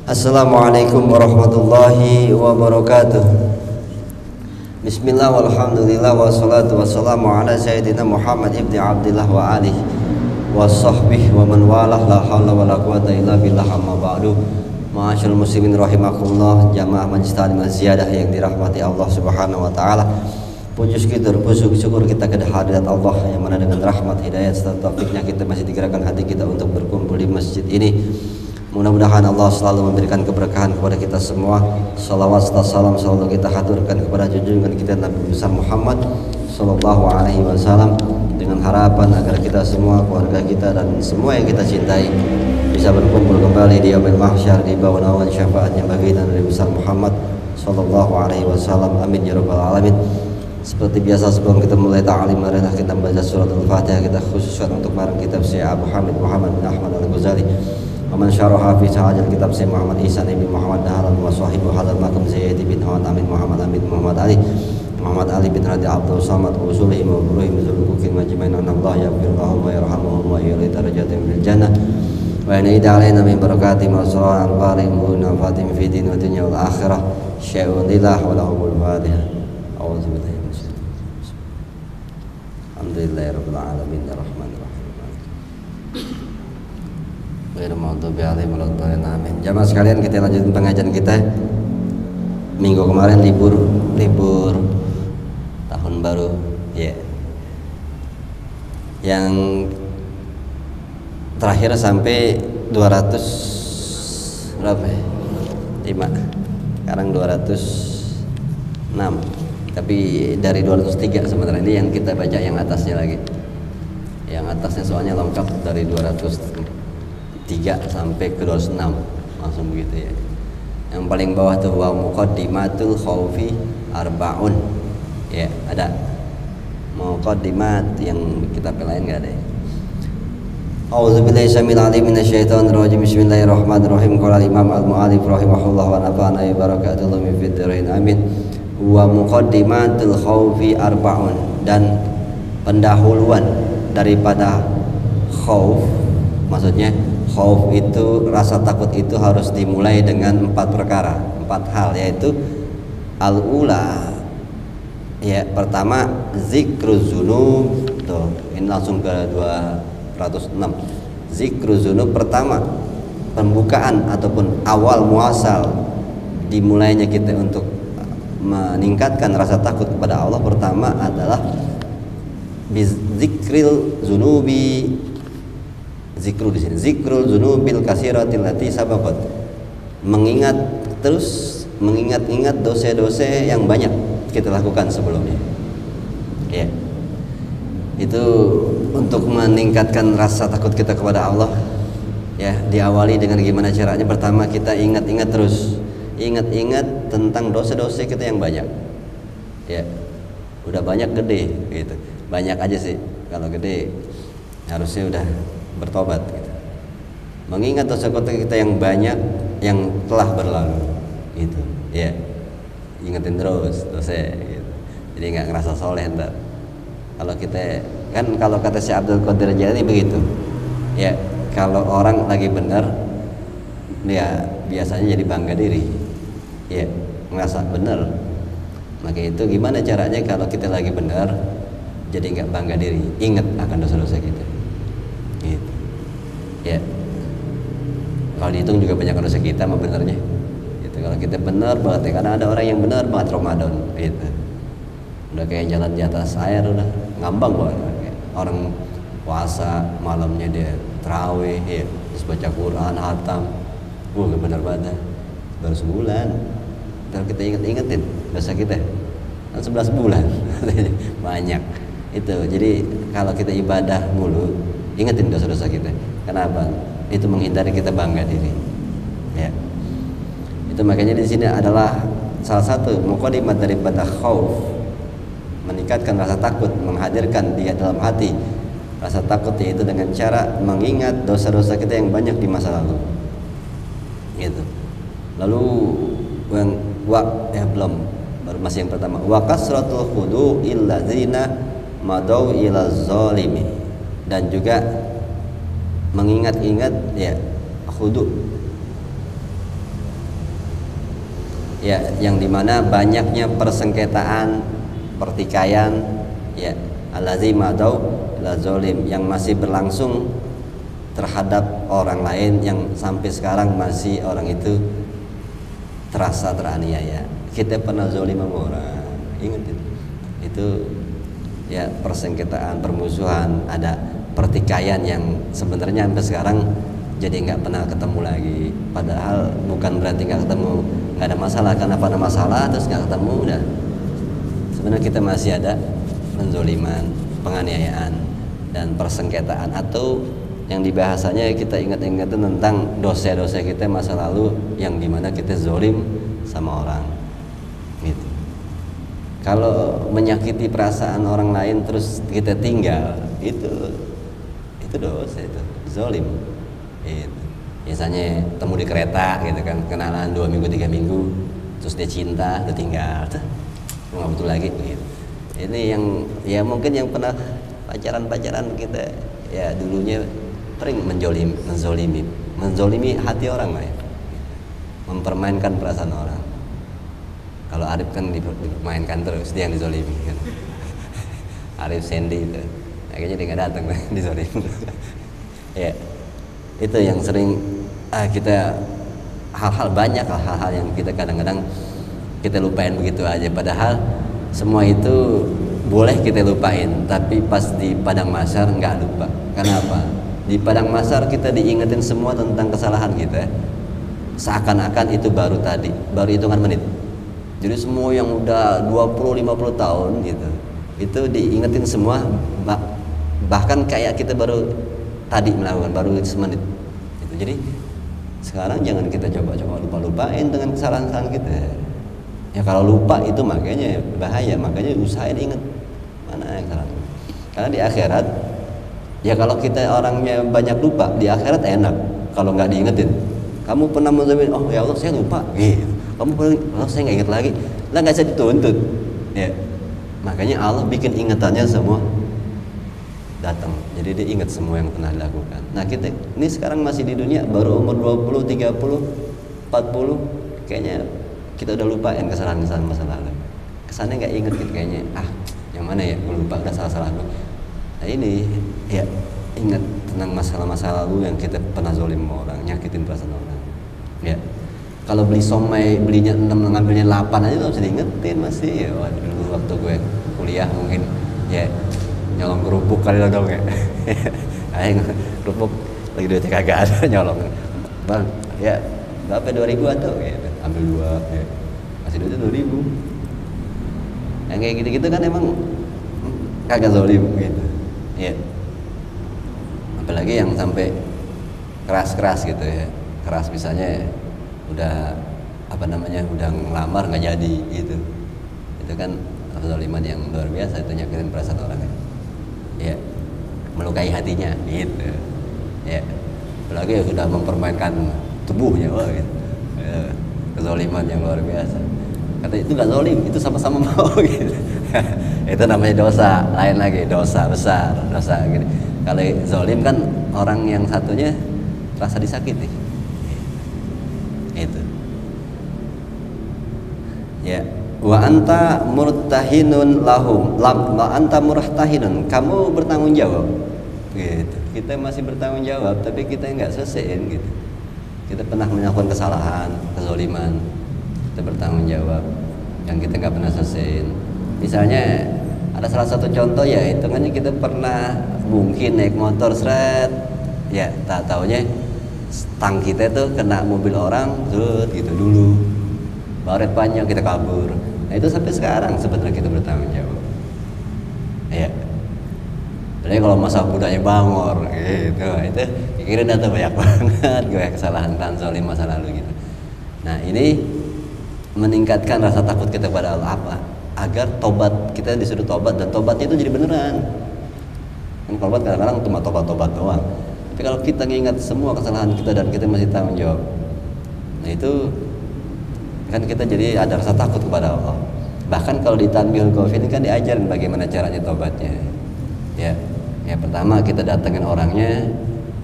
Assalamualaikum warahmatullahi wabarakatuh. Bismillah walhamdulillah wassalatu wassalamu ala sayyidina Muhammad ibni Abdillah wa alihi wa sahbihi wa man walah, la hawla wa la quwata illa billah, amma ba'du. Ma'asyarul muslimin rahimakumullah, jamaah Majlis Ta'lim Az-Ziyadah yang dirahmati Allah Subhanahu wa taala. Puji syukur kita kehadirat Allah yang mana dengan rahmat hidayat serta taufiknya kita masih digerakkan hati kita untuk berkumpul di masjid ini. Mudah-mudahan Allah selalu memberikan keberkahan kepada kita semua. Salawat serta salam selalu kita haturkan kepada junjungan kita Nabi besar Muhammad sallallahu alaihi wasallam, dengan harapan agar kita semua, keluarga kita dan semua yang kita cintai bisa berkumpul kembali di yaumil mahsyar di bawah naungan syafaatnya baginda Nabi besar Muhammad sallallahu alaihi wasallam. Amin ya rabbal alamin. Seperti biasa sebelum kita mulai ta'lim, marilah kita membaca surat Al-Fatihah. Kita khususkan untuk barang kitab Syekh Abu Hamid Muhammad bin Ahmad Al-Ghazali, Waman syaraha fi sahajal kitab Syekh Muhammad Ihsan ibn Muhammad Dahlan wa sahibu hadal makum Zaid bin Muhammad Amin Muhammad Amin Muhammad Ali bin Radi Abdul Samad usulihi wa buruhi mizulukukin majmain Allah yafirullahu wa yarhamuhum wa yuri darajatim fil jannah wa yanida alaina min barakati ma'asura al-barim nafatim fi din wa dunya wal akhirah syai'un lillah wa lahumul fatiha. A'udzubillahi alhamdulillahi rabbil alamin arrahmanir rahim. Amin. Jamaah sekalian, kita lanjutkan pengajian kita. Minggu kemarin libur tahun baru ya. Yang terakhir sampai 200 berapa ya? 5. Sekarang 206. Tapi dari 203 sebenarnya ini yang kita baca yang atasnya lagi. Yang atasnya soalnya lengkap dari 203 sampai ke 206 langsung begitu ya. Yang paling bawah tuh wa muqaddimatul khaufi arbaun. Ya, ada. Muqaddimat yang kitab lain enggak ada ya. A'udzubillahi syamil alim minasyaitonir rajim. Bismillahirrahmanirrahim. Qala Imam Al-Mu'allif rahimahullah wa nafa'ana bi barakatihi min fid dharain. Amin. Wa muqaddimatul khaufi arbaun, dan pendahuluan daripada khauf, maksudnya khauf itu rasa takut itu harus dimulai dengan 4 perkara, 4 hal, yaitu al-ula ya, pertama zikruz dzunub. Tuh, ini langsung ke 206. Zikruz dzunub pertama, pembukaan ataupun awal muasal dimulainya kita untuk meningkatkan rasa takut kepada Allah pertama adalah bizikril dzunubi. Zikru di sini, zikrul dzunubil katsiratil lati sabaqat, mengingat-ingat dosa-dosa yang banyak kita lakukan sebelumnya. Ya. Itu untuk meningkatkan rasa takut kita kepada Allah. Ya, diawali dengan gimana caranya? Pertama kita ingat-ingat terus. Ingat-ingat tentang dosa-dosa kita yang banyak. Ya. Udah banyak gede gitu. Banyak aja sih. Kalau gede harusnya udah bertobat gitu. Mengingat dosa-dosa kita yang banyak yang telah berlalu gitu. Ya. Ingetin terus dosa gitu. Jadi nggak ngerasa soleh ntar. Kalau kita kan, kalau kata Syekh Abdul Qadir Jailani begitu. Ya, kalau orang lagi benar dia biasanya jadi bangga diri. Ya, ngerasa benar. Maka itu gimana caranya kalau kita lagi benar jadi nggak bangga diri, ingat akan dosa-dosa kita. Gitu. Ya. Kalau dihitung juga banyak dosa kita mah benernya. Gitu. Kalau kita benar banget ya, karena ada orang yang benar banget Ramadan. Gitu. Udah kayak jalan di atas air, udah ngambang banget. Orang puasa malamnya dia tarawih, ya, terus baca Quran, hatam. Bener banget. Baru sebulan. Kalau kita ingetin dosa kita kan 11 bulan banyak itu. Jadi kalau kita ibadah mulu ingetin dosa-dosa kita. Kenapa? Itu menghindari kita bangga diri. Ya. Itu makanya di sini adalah salah satu muqaddimat daripada khauf, meningkatkan rasa takut, menghadirkan dia dalam hati rasa takut, yaitu dengan cara mengingat dosa-dosa kita yang banyak di masa lalu. Gitu. Lalu yang belum, baru masih yang pertama, wa kasratul khudu'il ladzina madau ila zalimi, dan juga mengingat-ingat ya khudu, ya, yang dimana banyaknya persengketaan, pertikaian, ya, alazim atau lazolim yang masih berlangsung terhadap orang lain, yang sampai sekarang masih orang itu terasa teraniaya. Kita pernah zolim sama orang, ingat itu ya, persengketaan, permusuhan, ada pertikaian yang sebenarnya sampai sekarang jadi nggak pernah ketemu lagi. Padahal bukan berarti nggak ketemu, nggak ada masalah. Karena pada masalah terus nggak ketemu, udah sebenarnya kita masih ada penzoliman, penganiayaan, dan persengketaan. Atau yang dibahasanya kita ingat-ingatin tentang dosa-dosa kita masa lalu yang dimana kita zolim sama orang gitu. Kalau menyakiti perasaan orang lain terus kita tinggal, itu dosa, itu zolim gitu. Biasanya temu di kereta gitu kan, kenalan 2 minggu 3 minggu terus dia cinta, udah tinggal tuh nggak butuh lagi gitu. Ini yang ya mungkin yang pernah pacaran kita ya dulunya sering menzolimi hati orang lain, mempermainkan perasaan orang. Kalau Arif kan dipermainkan terus, dia yang dizolimi kan. Arif Sandy itu kayaknya dia nggak datang dizolimi. Ya, itu yang sering kita banyak hal-hal yang kita kadang-kadang kita lupain begitu aja. Padahal semua itu boleh kita lupain, tapi pas di padang mahsyar nggak lupa. Kenapa? Di padang mahsyar kita diingetin semua tentang kesalahan kita, seakan-akan itu baru hitungan menit. Jadi semua yang udah 20-50 tahun gitu, itu diingetin semua, bahkan kayak kita baru tadi melakukan, baru semenit gitu. Jadi sekarang jangan kita coba-coba lupa-lupain dengan kesalahan-kesalahan kita. Ya kalau lupa itu makanya bahaya, makanya usahain inget mana yang salah. Karena di akhirat, ya kalau kita orangnya banyak lupa, di akhirat enak kalau nggak diingetin. Kamu pernah menzamin, oh ya Allah saya lupa, gitu. Kamu pernah, oh saya nggak inget lagi, lah nggak bisa dituntut. Ya, makanya Allah bikin ingetannya semua datang. Jadi dia ingat semua yang pernah dilakukan. Nah kita ini sekarang masih di dunia, baru umur 20, 30, 40, kayaknya kita udah lupain kesalahan-kesalahan masa lalu. Kesannya nggak inget gitu kayaknya. Yang mana ya? Gue lupa, udah salah-salah gue. Nah ini ya, ingat tentang masalah-masa lalu yang kita pernah zolim sama orang, nyakitin perasaan orang. Ya, kalau beli somai belinya 6 ngambilnya 8 aja tuh bisa diingetin masih. Ya, dulu waktu gue kuliah mungkin ya nyolong kerupuk kali lah dong ya. Ayo kerupuk lagi duitnya kagak ada, nyolong. Bang, ya berapa 2.000 atau gitu. Ambil 2 ya. Masih duitnya 2.000. Yang kayak gitu-gitu kan emang kagak zolim gitu. Ya. Apalagi yang sampai keras-keras gitu ya. Keras misalnya udah udah ngelamar nggak jadi gitu. Itu kan kezaliman yang luar biasa, itu nyakitin perasaan orang. Ya. Melukai hatinya gitu. Ya. Apalagi sudah mempermainkan tubuhnya, wah gitu. Ya. Kezaliman yang luar biasa. Kata itu nggak zolim, itu sama-sama mau gitu. Itu namanya dosa, lain lagi, dosa besar, dosa gitu. Kalau zolim kan orang yang satunya rasa disakiti. Itu. Ya, wa anta murtahinun lahum, wa anta murtahinun, kamu bertanggung jawab. Gitu. Kita masih bertanggung jawab, tapi kita nggak selesaiin gitu. Kita pernah melakukan kesalahan, kezoliman, kita bertanggung jawab yang kita nggak pernah selesaiin. Misalnya ada salah satu contoh ya, hitungannya kita pernah mungkin naik motor seret, ya tak taunya stang kita tuh kena mobil orang, gitu dulu, baret panjang kita kabur. Nah itu sampai sekarang sebenarnya kita bertanggung jawab. Ya, jadi kalau masa mudanya bangor, gitu, itu pikirin atau banyak banget gue kesalahan zolim masa lalu gitu. Nah ini meningkatkan rasa takut kita pada Allah apa? Agar tobat, kita disuruh tobat, dan tobatnya itu jadi beneran. Kan tobat kadang-kadang cuma tobat-tobat doang. Tapi kalau kita ngingat semua kesalahan kita dan kita masih tanggung jawab, nah itu kan kita jadi ada rasa takut kepada Allah. Bahkan kalau di Tanbihul Ghafil ini kan diajarin bagaimana caranya tobatnya. Ya, pertama kita datengin orangnya,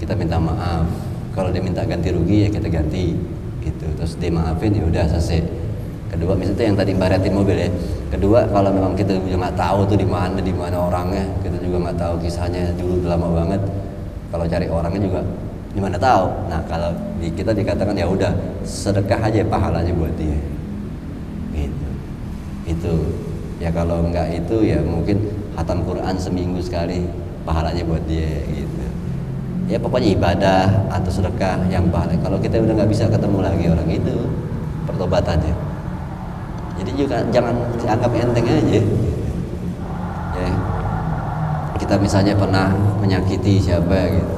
kita minta maaf. Kalau dia minta ganti rugi ya kita ganti. Itu terus dia maafin, ya udah selesai. Kedua, misalnya itu yang tadi baratin mobil ya. Kedua, kalau memang kita juga nggak tahu tuh di mana orangnya, kita juga nggak tahu kisahnya dulu udah lama banget. Kalau cari orangnya juga gimana tahu. Nah, kalau di kita dikatakan ya udah sedekah aja pahalanya buat dia. Gitu. Itu ya, kalau enggak itu ya mungkin khatam Quran seminggu sekali pahalanya buat dia gitu. Ya pokoknya ibadah atau sedekah yang pahala. Kalau kita udah nggak bisa ketemu lagi orang itu, pertobatannya. Jadi juga jangan dianggap enteng aja. Ya, kita misalnya pernah menyakiti siapa gitu,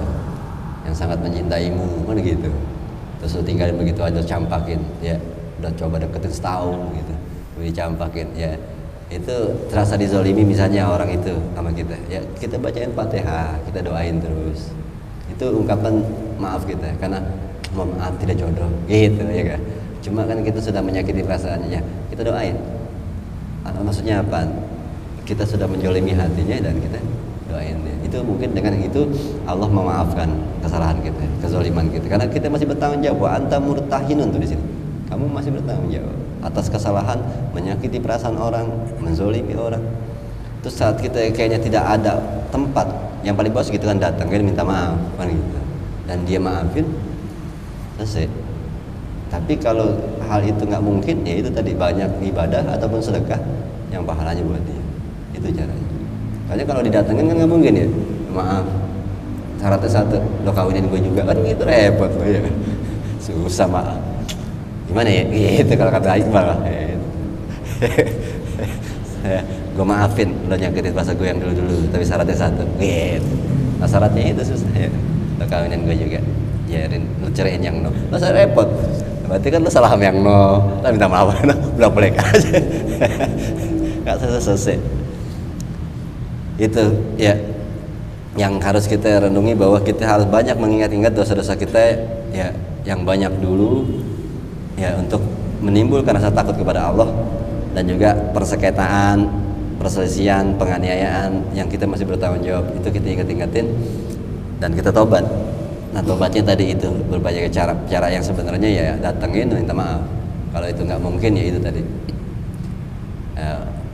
yang sangat mencintaimu, kan gitu. Terus lu tinggalin begitu aja, campakin, ya udah coba deketin setahun gitu, dicampakin, ya itu terasa dizolimi misalnya orang itu sama kita. Ya kita bacain Fatihah, kita doain terus. Itu ungkapan maaf kita, karena maaf tidak jodoh, gitu ya kan. Cuma kan kita sudah menyakiti perasaannya, ya kita doain. Maksudnya apa? Kita sudah menjolimi hatinya dan kita doain dia. Itu mungkin dengan itu Allah memaafkan kesalahan kita, kezaliman kita. Karena kita masih bertanggung jawab. Anta murtahinun tuh di sini. Kamu masih bertanggung jawab atas kesalahan, menyakiti perasaan orang, menzolimi orang. Terus saat kita kayaknya tidak ada tempat, yang paling bawah gitu kan datang kan minta maaf kan gitu. Dan dia maafin, selesai. Tapi kalau hal itu nggak mungkin, ya itu tadi banyak ibadah ataupun sedekah yang pahalanya buat dia. Itu caranya. Karena kalau didatengin kan nggak mungkin ya. Maaf, syaratnya satu, lo kawinin gue juga kan gitu repot lo ya. Susah maaf. Gimana ya? Gitu kalau kata Iqbal. Gue maafin lo nyakitin bahasa gue yang dulu, tapi syaratnya satu. Gitu. Nah syaratnya itu susah ya. Lo kawinin gue juga. Jarin, lo ceraiin yang no. Lo repot. Berarti kan lo salah sama yang no, lo minta maaf, udah boleh aja. Gak selesai. Itu ya yang harus kita renungi, bahwa kita harus banyak mengingat-ingat dosa-dosa kita ya yang banyak dulu ya, untuk menimbulkan rasa takut kepada Allah, dan juga persengketaan, perselisihan, penganiayaan yang kita masih bertanggung jawab, itu kita ingat-ingatin dan kita tobat. Nah tobatnya tadi itu berbagai cara yang sebenarnya ya datengin minta maaf. Kalau itu nggak mungkin ya itu tadi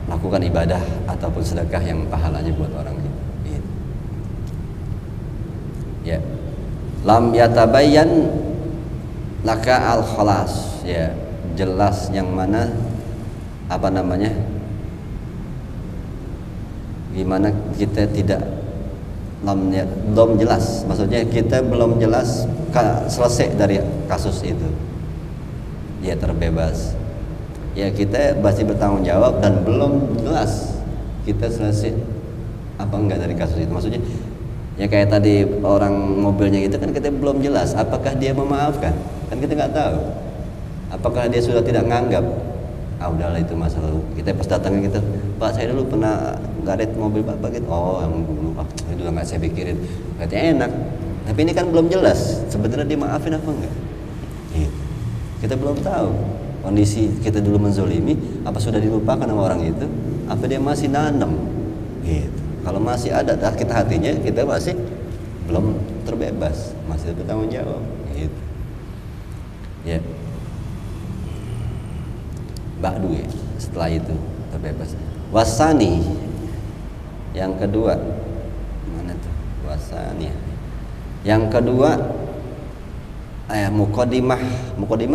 lakukan ibadah ataupun sedekah yang pahalanya buat orang itu. Ya, lam yatabayyan laka al khalas, ya jelas yang mana apa namanya, gimana kita tidak belum jelas, maksudnya kita belum jelas selesai dari kasus itu, ya terbebas, ya kita masih bertanggung jawab dan belum jelas kita selesai apa enggak dari kasus itu. Maksudnya ya kayak tadi orang mobilnya itu kan kita belum jelas apakah dia memaafkan, kan kita nggak tahu apakah dia sudah tidak nganggap, udahlah itu masa lalu. Kita pas datangnya gitu, Pak saya dulu pernah garet mobil Bapak gitu. Oh yang dulu, itu nggak saya pikirin, katanya enak. Tapi ini kan belum jelas sebenarnya dia maafin apa enggak. Kita belum tahu kondisi kita dulu menzolimi, apa sudah dilupakan sama orang itu, apa dia masih nanam gitu. Kalau masih ada kita hatinya, kita masih belum terbebas, masih bertanggung jawab gitu. Ya ba'du ya, setelah itu terbebas. Wasani yang kedua, mana tuh wasani? Yang kedua muqaddimah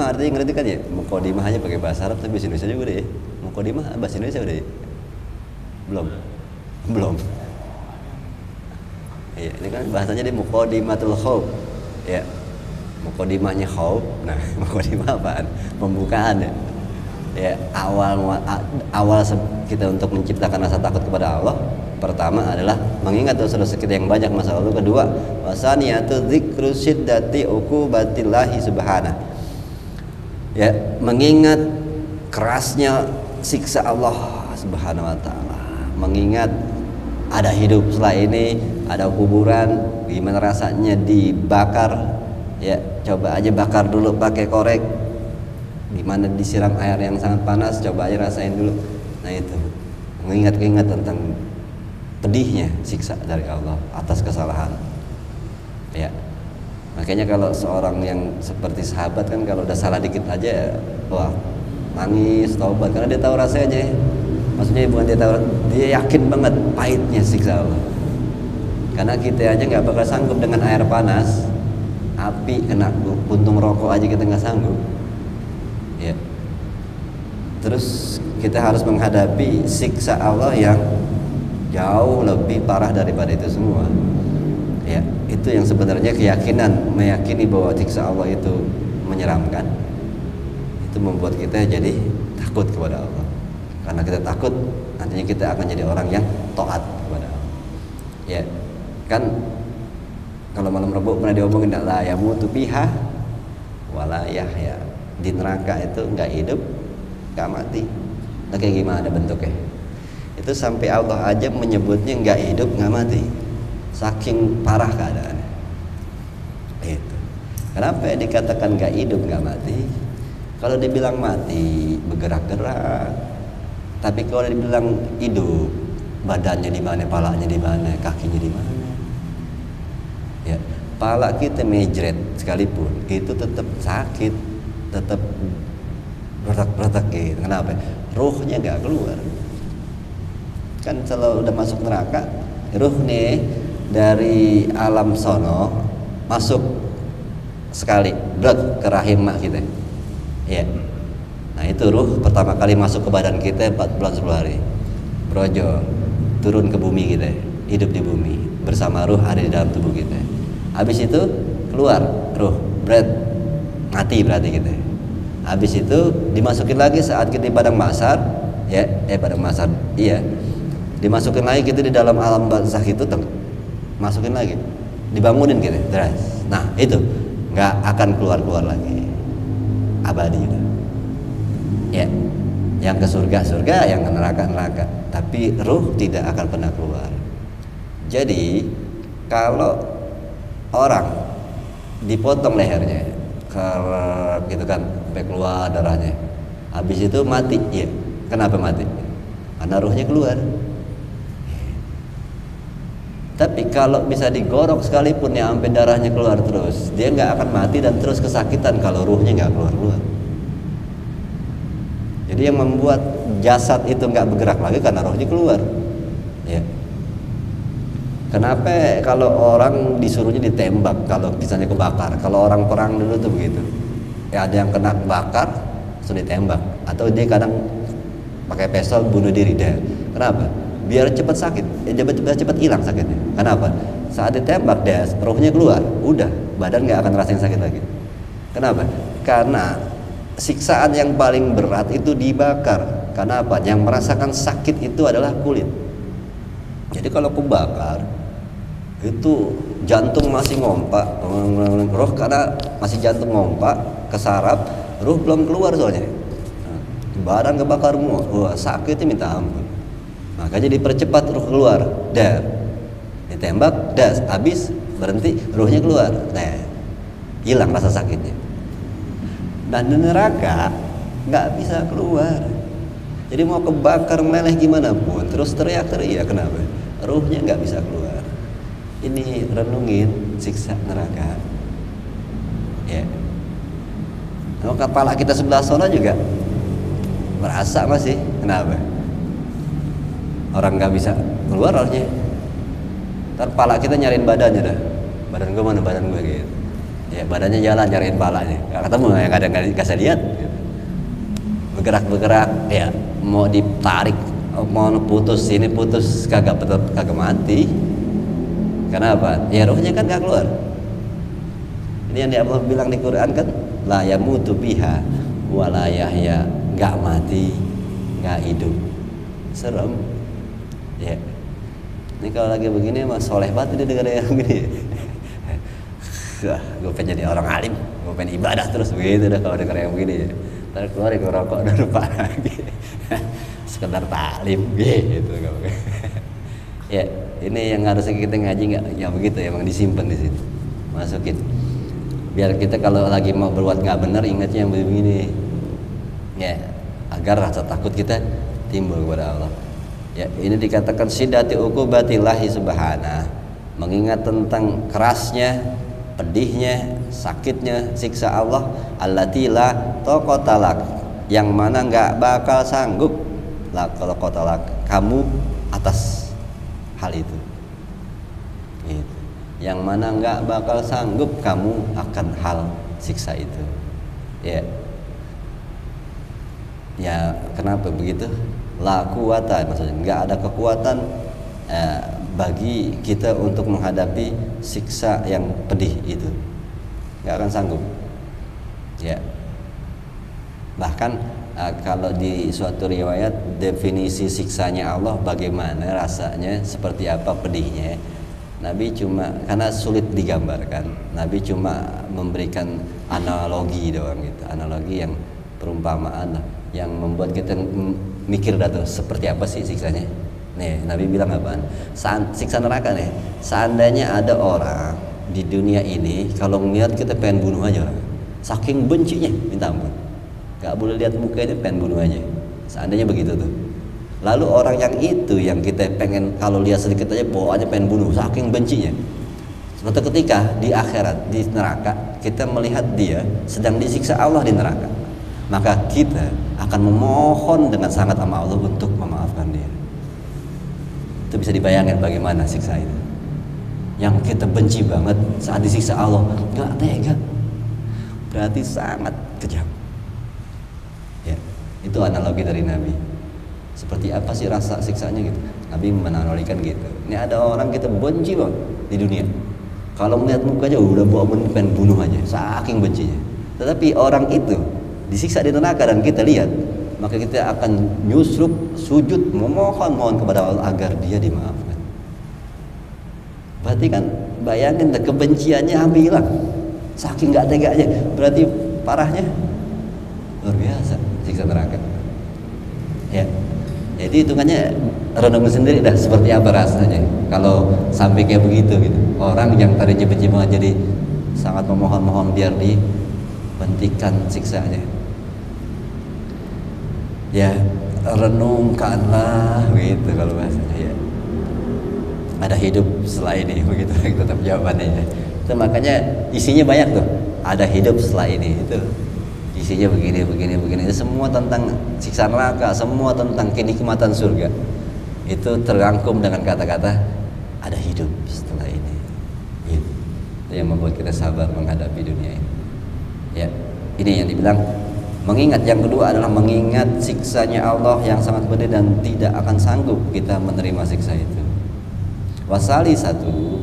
artinya ngerti kan ya? Muqaddimah hanya pakai bahasa Arab tapi bahasa Indonesia juga deh. Muqaddimah bahasa Indonesia udah ya? Belum. Iya, ini kan bahasanya di muqaddimatul khauf. Ya. Muqaddimahnya khauf. Nah, muqaddimah apaan? Pembukaan ya. Ya, awal kita untuk menciptakan rasa takut kepada Allah, pertama adalah mengingat dosa-dosa kita yang banyak masa lalu. Kedua, wasaniyatu dzikru syiddati uqubatillahi subhanahu. Ya, mengingat kerasnya siksa Allah Subhanahu wa taala. Mengingat ada hidup setelah ini, ada kuburan, gimana rasanya dibakar. Ya, coba aja bakar dulu pakai korek. Gimana disiram air yang sangat panas, coba aja rasain dulu. Nah itu mengingat tentang pedihnya siksa dari Allah atas kesalahan. Ya, makanya kalau seorang yang seperti sahabat kan kalau udah salah dikit aja, wah nangis, taubat, karena dia tahu rasanya. Maksudnya bukan dia tahu, dia yakin banget pahitnya siksa Allah. Karena kita aja nggak bakal sanggup dengan air panas, api kena puntung rokok aja kita nggak sanggup. Ya. Terus kita harus menghadapi siksa Allah yang jauh lebih parah daripada itu semua. Ya, itu yang sebenarnya keyakinan, meyakini bahwa siksa Allah itu menyeramkan. Itu membuat kita jadi takut kepada Allah. Karena kita takut, nantinya kita akan jadi orang yang taat kepada Allah. Ya, kan kalau malam Rabu pernah diomongin la yamutu biha wala yahya. Di neraka itu nggak hidup, nggak mati. Nah, kayak gimana bentuknya? Itu sampai Allah aja menyebutnya nggak hidup, nggak mati. Saking parah keadaannya. Itu. Kenapa dikatakan nggak hidup, nggak mati? Kalau dibilang mati, bergerak-gerak. Tapi kalau dibilang hidup, badannya di mana, palanya di mana, kakinya di mana? Ya, pala kita mejret sekalipun itu tetap sakit, tetap berat-berat gitu. Kenapa? Ruhnya nggak keluar. Kan kalau udah masuk neraka, ruh nih dari alam sono masuk sekali, brek ke rahim mak kita. Ya. Nah itu ruh pertama kali masuk ke badan kita 4 bulan 10 hari. Brojo, turun ke bumi kita, hidup di bumi bersama ruh ada di dalam tubuh kita. Habis itu keluar ruh, mati berarti kita. Habis itu dimasukin lagi saat kita di padang mahsyar, ya, padang mahsyar, iya. Dimasukin lagi kita di dalam alam barzakh itu, masukin lagi, dibangunin kita, deras. Nah itu nggak akan keluar lagi, abadi itu. Ya, yang ke surga, yang ke neraka. Tapi ruh tidak akan pernah keluar. Jadi kalau orang dipotong lehernya, gitu kan, sampai keluar darahnya, habis itu mati, ya. Kenapa mati? Karena ruhnya keluar. Tapi kalau bisa digorok sekalipun ya sampai darahnya keluar terus, dia nggak akan mati dan terus kesakitan kalau ruhnya nggak keluar. Jadi yang membuat jasad itu nggak bergerak lagi karena rohnya keluar. Ya. Kenapa kalau orang disuruhnya ditembak kalau misalnya kebakar? Kalau orang perang dulu tuh begitu. Ya ada yang kena bakar, langsung ditembak. Atau dia kadang pakai pistol bunuh diri deh. Kenapa? Biar cepat sakit, cepat hilang sakitnya. Kenapa? Saat ditembak deh, rohnya keluar, udah badan nggak akan ngerasain sakit lagi. Kenapa? Karena siksaan yang paling berat itu dibakar. Karena apa? Yang merasakan sakit itu adalah kulit. Jadi kalau kebakar itu jantung masih ngompak, roh karena masih jantung ngompak, kesarap, roh belum keluar soalnya. Badan kebakar semua, wah sakitnya minta ampun. Makanya dipercepat roh keluar, dar, ditembak, das, habis berhenti, rohnya keluar, nah, hilang rasa sakitnya. Dan di neraka nggak bisa keluar. Jadi mau kebakar meleleh gimana pun, terus teriak-teriak, kenapa? Ruhnya nggak bisa keluar. Ini renungin siksa neraka. Ya. Kalau kepala kita sebelah sana juga merasa masih, kenapa? Orang nggak bisa keluar rohnya. Ntar pala kita nyariin badannya dah. Badan gue mana, badan gue gitu. Ya badannya jalan nyariin palanya, nggak ketemu, yang kadang nggak kasih lihat. Bergerak, ya mau ditarik, mau putus sini putus, kagak mati. Kenapa? Ya rohnya kan nggak keluar. Ini yang Allah bilang di Quran kan, la yamutu biha wala yahya, nggak mati, nggak hidup. Serem. Ya. Ini kalau lagi begini mah soleh banget dia dengar yang begini. Gue pengen jadi orang alim, gue pengen ibadah terus begitu dah kalau dengar yang begini. Ntar keluar gue rokok dan lupa lagi. Sekedar taklim gitu. Ya, ini yang harusnya kita ngaji nggak? Ya begitu, emang disimpan di sini, masukin. Biar kita kalau lagi mau berbuat nggak benar ingatnya yang begini. Ya, agar rasa takut kita timbul kepada Allah. Ya, ini dikatakan sidati uqubatillahi subhanahu, mengingat tentang kerasnya, pedihnya, sakitnya siksa Allah allati la taqatalak, yang mana nggak bakal sanggup lah kalau kotalah kamu atas hal itu. Gitu. Yang mana nggak bakal sanggup kamu akan hal siksa itu. Ya. Ya kenapa begitu? La quwata, maksudnya nggak ada kekuatan bagi kita untuk menghadapi siksa yang pedih itu, nggak akan sanggup. Ya. Bahkan kalau di suatu riwayat definisi siksanya Allah bagaimana rasanya, seperti apa pedihnya, Nabi cuma, karena sulit digambarkan, Nabi cuma memberikan analogi doang gitu, analogi yang perumpamaan lah, yang membuat kita mikir dah tuh seperti apa sih siksanya. Nih Nabi bilang apaan? Siksa neraka nih, seandainya ada orang di dunia ini kalau ngeliat kita pengen bunuh aja orang, saking bencinya minta ampun, gak boleh lihat mukanya pengen bunuh aja, seandainya begitu tuh. Lalu orang yang itu yang kita pengen kalau lihat sedikit aja bawaannya pengen bunuh, saking bencinya. Suatu ketika di akhirat, di neraka, kita melihat dia sedang disiksa Allah di neraka, maka kita akan memohon dengan sangat sama Allah untuk memaafkan dia. Itu bisa dibayangkan bagaimana siksa itu. Yang kita benci banget saat disiksa Allah, gak tega, berarti sangat kejam. Ya, itu analogi dari Nabi. Seperti apa sih rasa siksanya gitu? Nabi menanolikan gitu. Ini ada orang kita benci banget di dunia, kalau melihat mukanya udah bawa pengen bunuh aja, saking bencinya. Tetapi orang itu disiksa di neraka dan kita lihat, maka kita akan nyusruk sujud memohon kepada Allah agar dia dimaafkan. Berarti kan bayangin kebenciannya hampir hilang, saking gak teganya. Berarti parahnya luar biasa siksa neraka. Ya, jadi hitungannya renungan sendiri dah seperti apa rasanya kalau sampai kayak begitu gitu. Orang yang tadinya benci banget jadi sangat memohon biar dihentikan siksanya. Ya, renungkanlah gitu kalau bahasanya ya. Ada hidup setelah ini begitu tetap jawabannya. Itu makanya isinya banyak tuh. Ada hidup setelah ini itu. Isinya begini. Itu semua tentang siksa neraka, semua tentang kenikmatan surga. Itu terangkum dengan kata-kata ada hidup setelah ini. Gitu. Itu yang membuat kita sabar menghadapi dunia ini. Ya, ini yang dibilang mengingat. Yang kedua adalah mengingat siksanya Allah yang sangat pedih dan tidak akan sanggup kita menerima siksa itu. Wasali satu,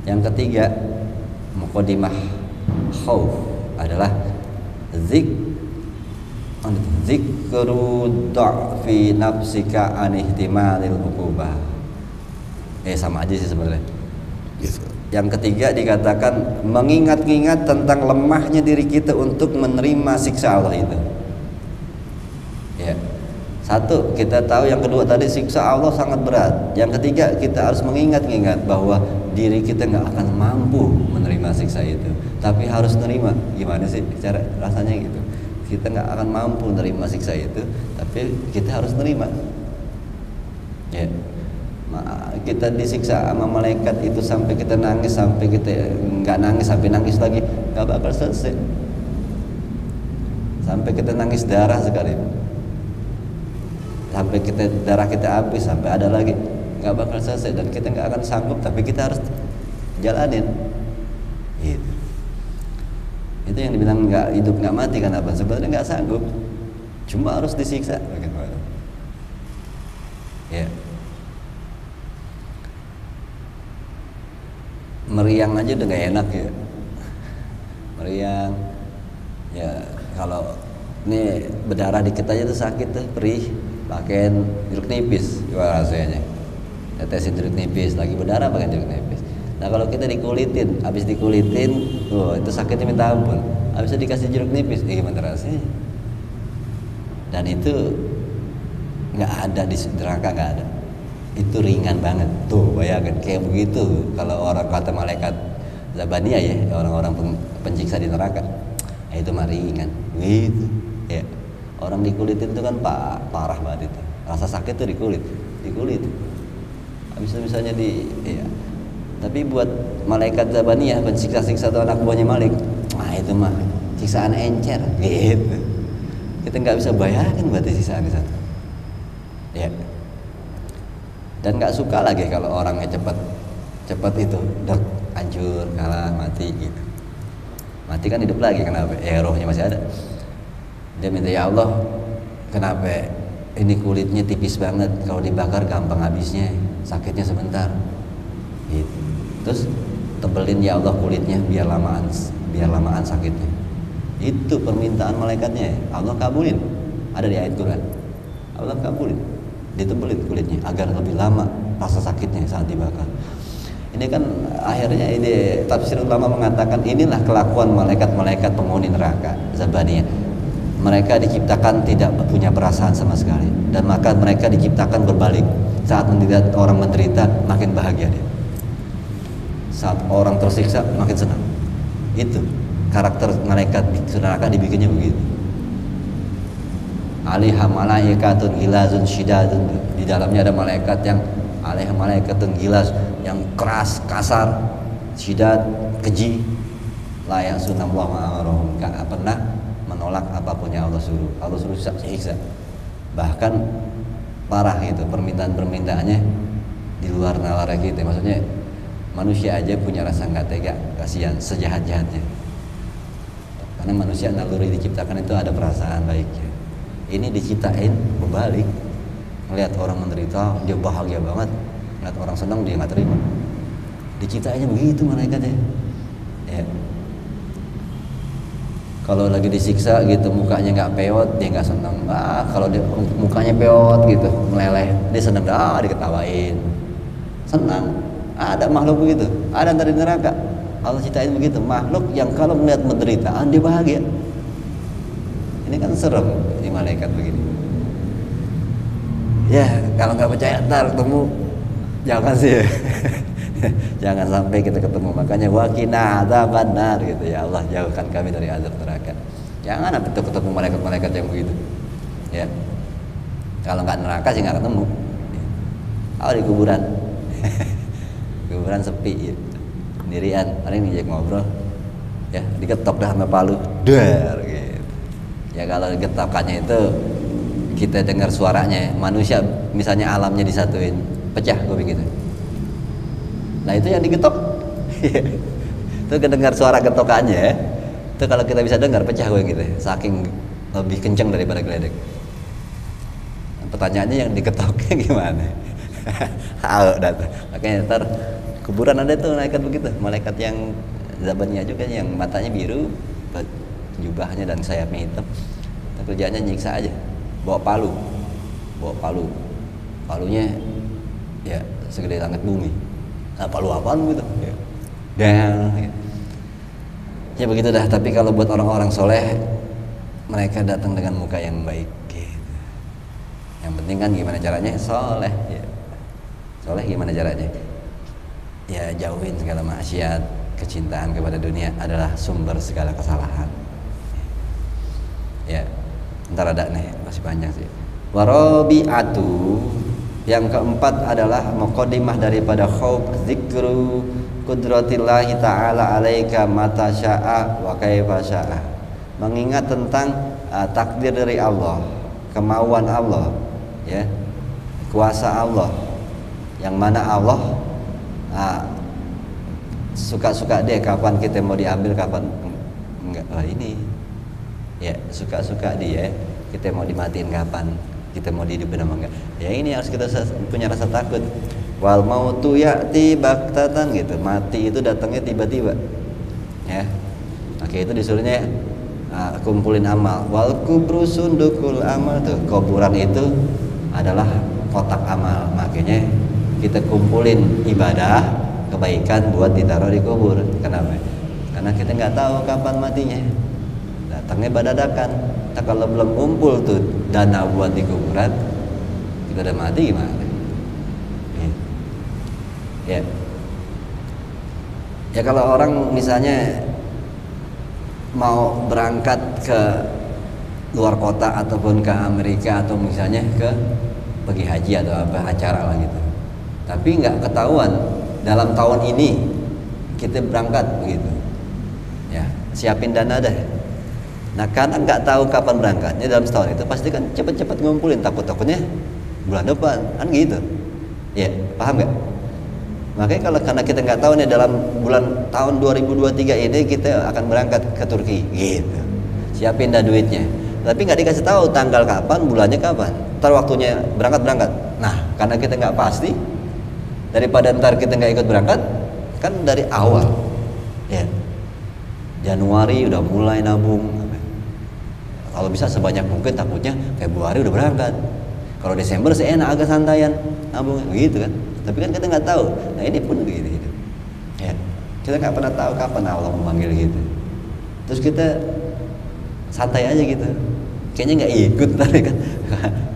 yang ketiga muqaddimah khauf adalah zikru dha'fi nafsika an ihtimalil uqubah. Sama aja sih sebenarnya. Yes. Yang ketiga dikatakan mengingat-ingat tentang lemahnya diri kita untuk menerima siksa Allah itu. Ya. Satu, kita tahu. Yang kedua tadi siksa Allah sangat berat. Yang ketiga kita harus mengingat-ingat bahwa diri kita nggak akan mampu menerima siksa itu, tapi harus nerima. Gimana sih cara rasanya gitu? Kita nggak akan mampu menerima siksa itu, tapi kita harus nerima. Ya. Kita disiksa sama malaikat itu sampai kita nangis, sampai kita nggak nangis, sampai nangis lagi nggak bakal selesai. Sampai kita nangis darah sekali, sampai darah kita habis, sampai ada lagi, nggak bakal selesai dan kita nggak akan sanggup, tapi kita harus jalanin. Gitu. Itu yang dibilang nggak hidup nggak mati, kan apa? Sebenarnya nggak sanggup, cuma harus disiksa. Bagaimana? Ya. Meriang aja udah gak enak ya. Meriang ya, kalau ini berdarah dikit aja tuh sakit tuh, perih. Pakein jeruk nipis, gimana rasanya? Tetesin jeruk nipis, lagi berdarah pakai jeruk nipis. Nah kalau kita dikulitin, habis dikulitin, itu sakitnya minta ampun. Habis itu dikasih jeruk nipis, gimana rasanya? Dan itu nggak ada di neraka, nggak ada. Itu ringan banget tuh, bayangkan kayak begitu. Kalau orang kata malaikat Zabaniyah ya, orang-orang penyiksa di neraka, itu mah ringan gitu ya. Orang dikulitin itu kan parah banget itu, rasa sakit tuh di kulit habis itu misalnya ya. Tapi buat malaikat Zabaniyah, pensiksa-siksa atau anak buahnya Malik, itu mah siksaan encer gitu. Kita nggak bisa bayangin berarti sisaan di sana. Ya. Dan nggak suka lagi kalau orangnya cepat itu, dok, hancur, kalah, mati gitu. Mati kan hidup lagi, kenapa? Rohnya masih ada. Dia minta, ya Allah, kenapa ini kulitnya tipis banget, kalau dibakar gampang habisnya, sakitnya sebentar. Gitu. Terus tebelin ya Allah kulitnya biar lamaan sakitnya. Itu permintaan malaikatnya, Allah kabulin. Ada di ayat Quran. Allah kabulin, ditebelin kulitnya agar lebih lama rasa sakitnya saat dibakar. Ini kan akhirnya ide tafsir ulama mengatakan inilah kelakuan malaikat-malaikat penghuni neraka Zabaniyah. Mereka diciptakan tidak punya perasaan sama sekali, dan maka mereka diciptakan berbalik. Saat melihat orang menderita makin bahagia dia, saat orang tersiksa makin senang. Itu karakter malaikat neraka dibikinnya begitu. Alaiha malaikatun gilazun syidadun, di dalamnya ada malaikat yang alaiha malaikatun gilaz, yang keras, kasar, syidad, keji, la ya'sunallaha ma amarahum, enggak pernah menolak apapun yang Allah suruh. Allah suruh siksa. Bahkan parah gitu permintaan-permintaannya di luar nalar kita. Maksudnya manusia aja punya rasa nggak tega, kasihan, sejahat-jahatnya. Karena manusia naluri diciptakan itu ada perasaan baiknya. Ini diciptain berbalik. Melihat orang menderita dia bahagia banget, melihat orang senang dia nggak terima. Diciptainnya begitu malaikatnya. Ya. Kalau lagi disiksa gitu mukanya nggak peot, dia nggak senang. Kalau dia mukanya peot gitu meleleh, dia senang, diketawain, senang. Ada makhluk begitu, ada dari neraka. Allah ciptain begitu, makhluk yang kalau melihat penderitaan dia bahagia. Ini kan serem di malaikat begini. Ya kalau nggak percaya ntar ketemu, jangan sih. Jangan sampai kita ketemu. Makanya waqina adzabannar gitu, ya Allah jauhkan kami dari azab neraka. Jangan sampai ketemu malaikat-malaikat yang begitu. Ya. Kalau nggak neraka sih nggak ketemu. Di kuburan. Kuburan sepi ya. Sendirian, paling ngajak ngobrol. Ya, diketok dah sama palu. Dar gitu. Ya kalau getakannya itu kita dengar suaranya, manusia misalnya alamnya disatuin, pecah kuping gitu. Nah itu yang digetok. Itu kedengar suara getokannya. Itu kalau kita bisa dengar pecah kuping gitu. Saking lebih kenceng daripada geledek. Pertanyaannya yang digetoknya gimana? Makanya ntar kuburan ada tuh malaikat begitu, malaikat yang Zabaniyah juga yang matanya biru, jubahnya dan sayapnya hitam. Kerjanya nyiksa aja, bawa palunya ya segede langit bumi. Palu apaan gitu ya. Ya begitu dah. Tapi kalau buat orang-orang soleh, mereka datang dengan muka yang baik gitu. Yang penting kan gimana caranya soleh ya. Soleh gimana caranya? Ya jauhin segala maksiat. Kecintaan kepada dunia adalah sumber segala kesalahan. Ya, ntar ada nih, masih panjang sih. Warabi'atu, yang keempat adalah muqaddimah daripada khauf, zikru qudratillahi ta'ala alaika mata sya'a wa kaifa sya'a. Mengingat tentang takdir dari Allah, kemauan Allah, ya, kuasa Allah, yang mana Allah suka-suka dia kapan kita mau diambil, kapan enggak. Ini ya suka-suka dia kita mau dimatiin kapan, kita mau dihidupin apa enggak. Ya ini harus kita punya rasa takut. Wal mautu ya'ti baktatan gitu. Mati itu datangnya tiba-tiba. Ya. Oke, itu disuruhnya kumpulin amal. Wal kubru sundukul amal tuh. Kuburan itu adalah kotak amal. Makanya kita kumpulin ibadah kebaikan buat ditaruh di kubur. Kenapa? Karena kita nggak tahu kapan matinya. Datangnya badadakan. Nah, kalau belum kumpul tuh dana buat di kuburan, kita udah mati gimana? Ya. Ya kalau orang misalnya mau berangkat ke luar kota ataupun ke Amerika atau misalnya ke pergi haji atau apa acara lah gitu. Tapi nggak ketahuan dalam tahun ini kita berangkat begitu. Ya, siapin dana deh. Nah karena nggak tahu kapan berangkatnya dalam setahun itu pasti kan cepet-cepet ngumpulin, takutnya bulan depan kan gitu. Ya paham nggak? Makanya kalau karena kita nggak tahu nih dalam bulan tahun 2023 ini kita akan berangkat ke Turki gitu, siapin dah duitnya. Tapi nggak dikasih tahu tanggal kapan, bulannya kapan, ntar waktunya berangkat. Nah karena kita nggak pasti, daripada ntar kita nggak ikut berangkat, kan dari awal ya Januari udah mulai nabung. Kalau bisa sebanyak mungkin, takutnya Februari udah berangkat. Kalau Desember seenak agak santaian nabung gitu kan. Tapi kan kita nggak tahu. Nah ini pun gitu. Ya, kita nggak pernah tahu kapan Allah memanggil gitu. Terus kita santai aja gitu. Kayaknya nggak ikut tadi kan.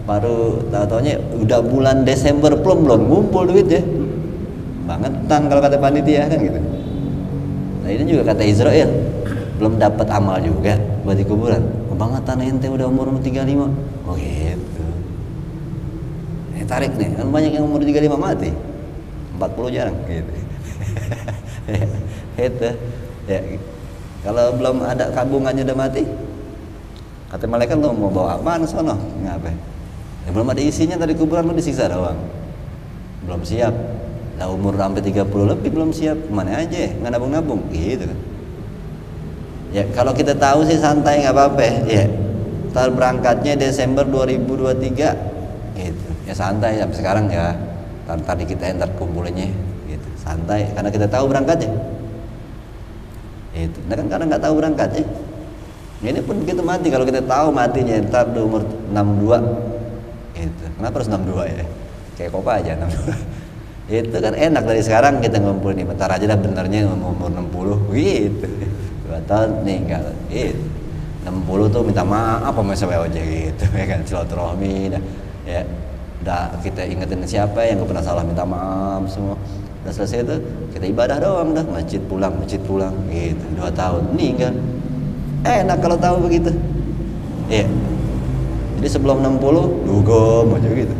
Baru tahu-taunya udah bulan Desember belum ngumpul duit ya. Bangetan kalau kata panitia kan gitu. Nah ini juga kata Israel, belum dapat amal juga buat di kuburan. Kebangetan ente udah umur 35. Oh gitu. Tarik nih, kan banyak yang umur 35 mati. 40 jarang gitu. Itu. Ya. Kalau belum ada kabungannya udah mati, kata malaikat lo mau bawa apaan sono? Ngapain? Ya, belum ada isinya dari kuburan lo disiksa doang. Belum siap. Lah umur sampai 30 lebih belum siap. Mana aja nggak nabung-nabung gitu kan. Ya kalau kita tahu sih santai nggak apa-apa ya. Ntar berangkatnya Desember 2023 gitu. Ya santai sampai sekarang ya. Ntar kita ntar kumpulinnya gitu. Santai karena kita tahu berangkatnya. Itu. Nah kan karena nggak tahu berangkatnya. Ini pun kita mati kalau kita tahu matinya ntar di umur 62. Gitu. Kenapa harus 62 ya? Kayak Kopa aja 62. Itu kan enak dari sekarang kita ngumpul nih. Bentar aja dah benernya umur 60 gitu. 2 tahun tinggal gitu. 60 tuh minta maaf sama sampai ojek gitu ya kan, silaturahmi dah. Ya udah kita ingetin siapa yang pernah salah minta maaf semua. Udah selesai itu kita ibadah doang dah, masjid pulang gitu. 2 tahun meninggal. Enak kalau tahu begitu. Iya. Jadi sebelum 60 dugem aja gitu.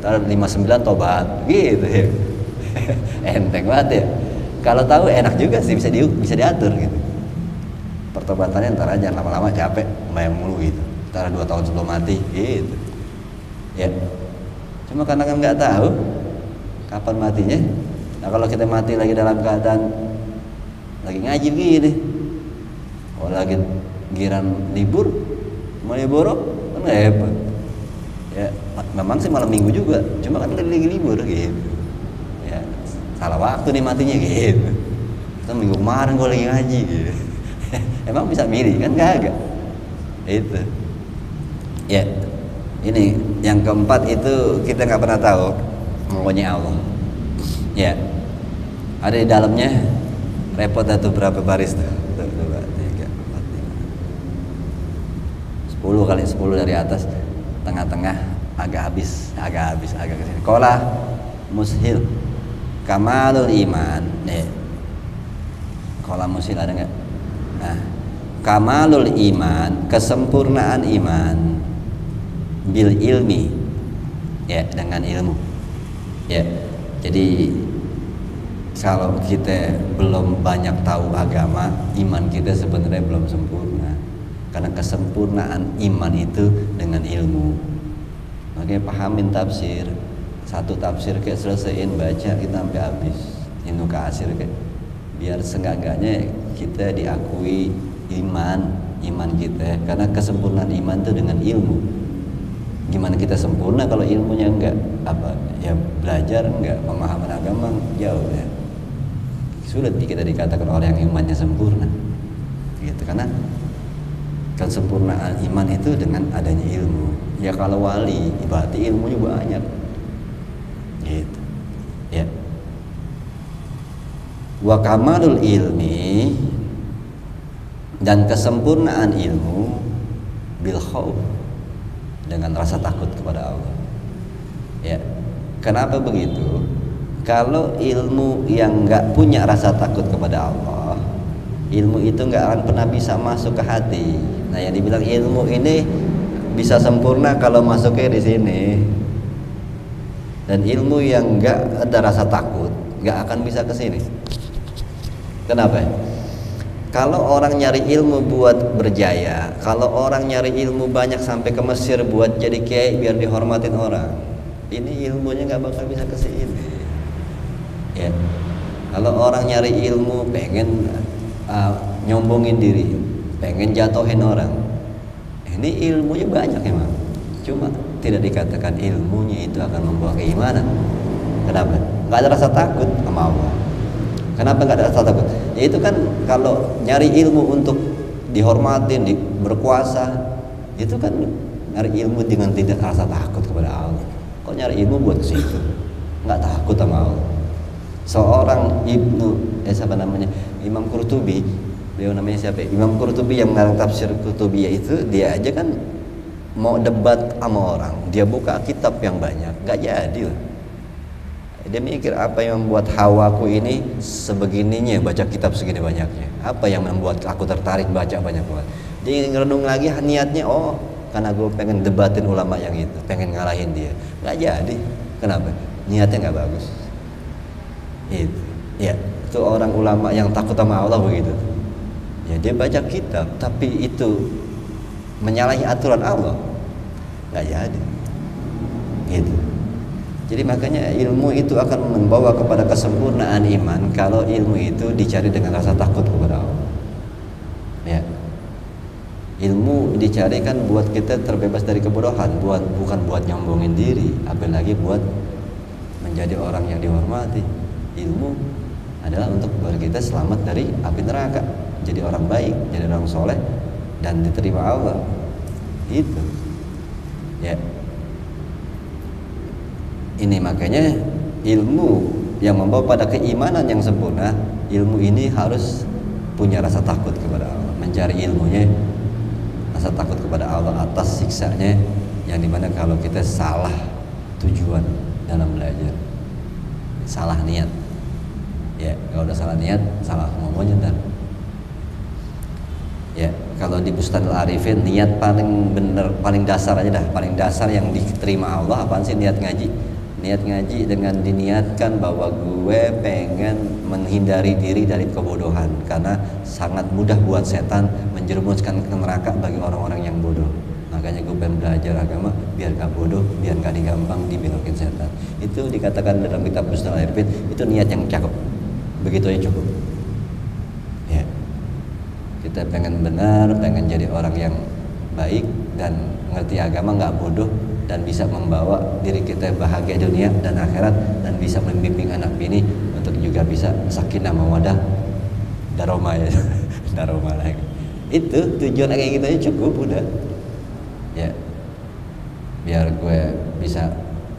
Ntar 59 tobat gitu ya. Enteng banget ya. Kalau tahu enak juga sih, bisa diatur gitu. Pertobatannya ntar aja, lama-lama capek bayang mulu gitu. Ntar 2 tahun sebelum mati gitu. Ya. Cuma karena kan nggak tahu kapan matinya. Nah kalau kita mati lagi dalam keadaan lagi ngaji begini, kalau lagi giran libur Malioboro kan hebat. Ya memang sih malam minggu juga, cuma kan lagi libur gitu. Ya salah waktu nih matinya gitu. Itu minggu kemarin gue lagi ngaji gitu. Emang bisa milih kan kagak. Itu. Ya. Ini yang keempat itu kita nggak pernah tahu maunya Allah. Ya. Ada di dalamnya repot atau berapa baris tuh? 2, 3, 4, 5. 10 kali 10 dari atas, tengah-tengah agak kesini. Qala mushil kamalul iman. Nih. Qala mushil ada nggak? Nah, kamalul iman, kesempurnaan iman bil ilmi, ya dengan ilmu. Ya, jadi kalau kita belum banyak tahu agama, iman kita sebenarnya belum sempurna. Karena kesempurnaan iman itu dengan ilmu. Makanya pahamin tafsir, satu tafsir kayak selesaiin baca kita sampai habis, ini ke asir kayak, biar seenggak-enggaknya kita diakui iman kita. Karena kesempurnaan iman itu dengan ilmu. Gimana kita sempurna kalau ilmunya enggak? Apa ya belajar enggak, pemahaman agama jauh ya. Sulit kita dikatakan orang yang imannya sempurna. Gitu karena kesempurnaan iman itu dengan adanya ilmu. Ya kalau wali berarti ilmunya banyak. Gitu. Ya. Wa kamalul ilmi, dan kesempurnaan ilmu bil khauf, dengan rasa takut kepada Allah. Ya. Kenapa begitu? Kalau ilmu yang enggak punya rasa takut kepada Allah, ilmu itu enggak akan pernah bisa masuk ke hati. Nah, yang dibilang ilmu ini bisa sempurna kalau masuknya di sini. Dan ilmu yang enggak ada rasa takut enggak akan bisa ke sini. Kenapa? Kalau orang nyari ilmu buat berjaya, kalau orang nyari ilmu banyak sampai ke Mesir buat jadi kiai biar dihormatin orang, ini ilmunya nggak bakal bisa ke sini. Ya. Kalau orang nyari ilmu pengen nyombongin diri, pengen jatuhin orang, ini ilmunya banyak emang. Cuma tidak dikatakan ilmunya itu akan membawa keimanan. Kenapa? Nggak ada rasa takut sama Allah. Kenapa nggak ada rasa takut? Ya itu kan kalau nyari ilmu untuk dihormatin, berkuasa, itu kan nyari ilmu dengan tidak rasa takut kepada Allah. Kok nyari ilmu buat ke situ? Nggak takut sama Allah. Seorang siapa namanya? Imam Qurtubi, beliau namanya siapa? Imam Qurtubi yang mengarang tafsir Qurtubi, itu dia aja kan mau debat sama orang, dia buka kitab yang banyak, nggak jadi lah. Dia mikir apa yang membuat hawaku ini sebegininya baca kitab segini banyaknya, apa yang membuat aku tertarik baca banyak banget. Dia ngerenung lagi niatnya, oh karena gue pengen debatin ulama yang itu, pengen ngalahin dia. Nggak jadi. Kenapa? Niatnya nggak bagus. Itu ya, itu orang ulama yang takut sama Allah begitu ya. Dia baca kitab tapi itu menyalahi aturan Allah, nggak jadi gitu. Jadi makanya ilmu itu akan membawa kepada kesempurnaan iman kalau ilmu itu dicari dengan rasa takut kepada Allah ya. Ilmu dicari kan buat kita terbebas dari kebodohan, bukan buat nyombongin diri, apalagi buat menjadi orang yang dihormati. Ilmu adalah untuk biar kita selamat dari api neraka, jadi orang baik, jadi orang soleh dan diterima Allah. Itu ya. Ini makanya ilmu yang membawa pada keimanan yang sempurna, ilmu ini harus punya rasa takut kepada Allah. Mencari ilmunya rasa takut kepada Allah atas siksanya, yang dimana kalau kita salah tujuan dalam belajar, salah niat ya. Kalau udah salah niat, salah semuanya ntar ya. Kalau di Bustanul Arifin, niat paling bener, paling dasar aja dah, paling dasar yang diterima Allah apaan sih? Niat ngaji. Niat ngaji dengan diniatkan bahwa gue pengen menghindari diri dari kebodohan, karena sangat mudah buat setan menjerumuskan ke neraka bagi orang-orang yang bodoh. Makanya gue pengen belajar agama biar gak bodoh, biar gak digampang dibelokin setan. Itu dikatakan dalam kitab Bustanul Arifin, itu niat yang cakep. Begitu aja cukup ya. Kita pengen benar, pengen jadi orang yang baik dan ngerti agama, nggak bodoh, dan bisa membawa diri kita bahagia dunia dan akhirat, dan bisa membimbing anak bini untuk juga bisa sakinah mawaddah daroma ya. Daroma lagi. Itu tujuan kayak gitu aja cukup udah ya. Biar gue bisa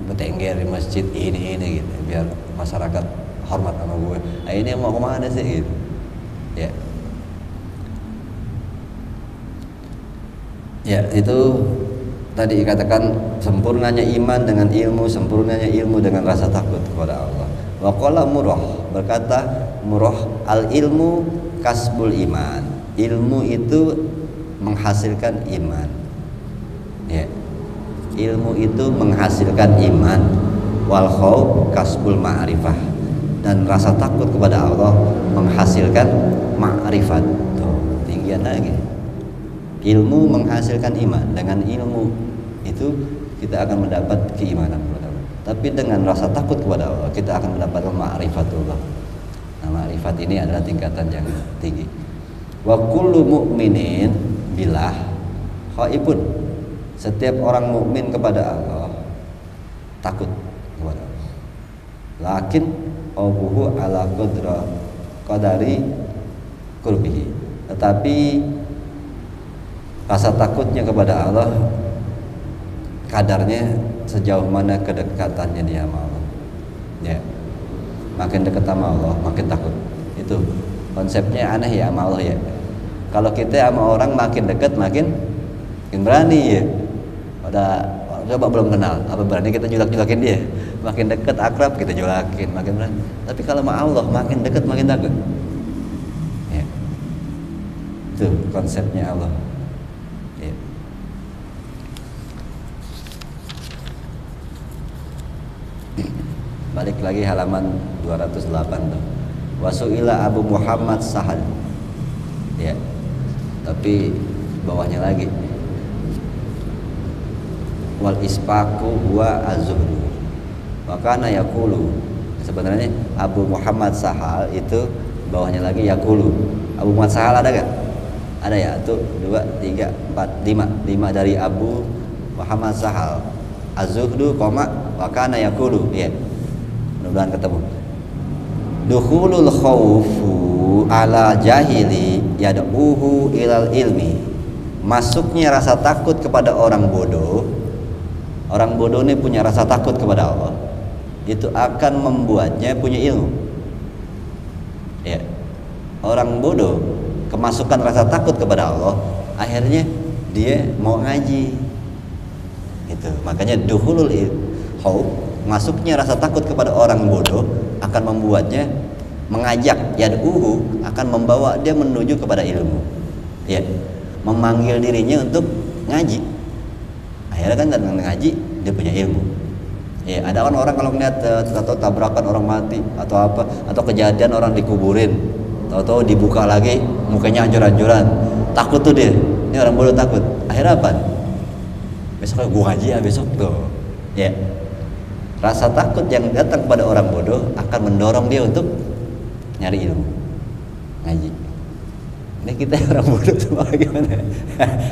bertengger di masjid ini gitu, biar masyarakat hormat sama gue. Nah, ini mau kemana sih gitu ya. Ya itu tadi katakan sempurnanya iman dengan ilmu, sempurnanya ilmu dengan rasa takut kepada Allah. Wa qala Murrah, berkata Murrah, al ilmu kasbul iman, ilmu itu menghasilkan iman ya. Ilmu itu menghasilkan iman. Wal khauf kasbul ma'rifah, dan rasa takut kepada Allah menghasilkan ma'rifat. Tuh, tinggian lagi. Ilmu menghasilkan iman, dengan ilmu itu kita akan mendapat keimanan kepada Allah. Tapi dengan rasa takut kepada Allah kita akan mendapatkan ma'rifatullah. Nah, ma'rifat ini adalah tingkatan yang tinggi. Wa kullu mu'minin billah khaifun, setiap orang mukmin kepada Allah takut kepada Allah. Lakin abuhu ala qadari qurbihi, tetapi rasa takutnya kepada Allah kadarnya sejauh mana kedekatannya dia sama Allah ya. Makin dekat sama Allah makin takut. Itu konsepnya aneh ya sama Allah ya. Kalau kita sama orang makin dekat makin berani ya. Udah coba belum kenal apa berani kita julak-julakin dia. Makin dekat akrab kita julakin makin berani. Tapi kalau sama Allah makin dekat makin takut ya. Itu konsepnya Allah. Balik lagi halaman 208 tuh. Wasuila Abu Muhammad Sahal. ya. Tapi bawahnya lagi, wal ispaku wa azhudu wa kana yaqulu. Sebenarnya Abu Muhammad Sahal itu bawahnya lagi yaqulu. Abu Muhammad Sahal ada gak? Ada ya, itu 2, 3, 4, 5 dari Abu Muhammad Sahal. Az-zuhdu, koma, wa kana yaqulu. Ya, mudah-mudahan ketemu. Dukhulul khaufu ala jahili yad'uhu ilal ilmi. Masuknya rasa takut kepada orang bodoh. Orang bodoh ini punya rasa takut kepada Allah, itu akan membuatnya punya ilmu. Ya. Orang bodoh kemasukan rasa takut kepada Allah, akhirnya dia mau ngaji. Itu makanya dukhulul khauf, masuknya rasa takut kepada orang bodoh akan membuatnya mengajak, yad'uhu, akan membawa dia menuju kepada ilmu. Ya, memanggil dirinya untuk ngaji. Akhirnya kan dengan ngaji dia punya ilmu. Ya, ada kan orang kalau melihat atau tabrakan orang mati atau apa, atau kejadian orang dikuburin, tahu-tahu dibuka lagi mukanya hancur-hancuran, takut tuh dia. Ini orang bodoh takut. Akhirnya apa? Besok gua ngaji ya besok tuh. Ya. Rasa takut yang datang kepada orang bodoh akan mendorong dia untuk nyari ilmu, ngaji. Ini kita orang bodoh tuh bagaimana?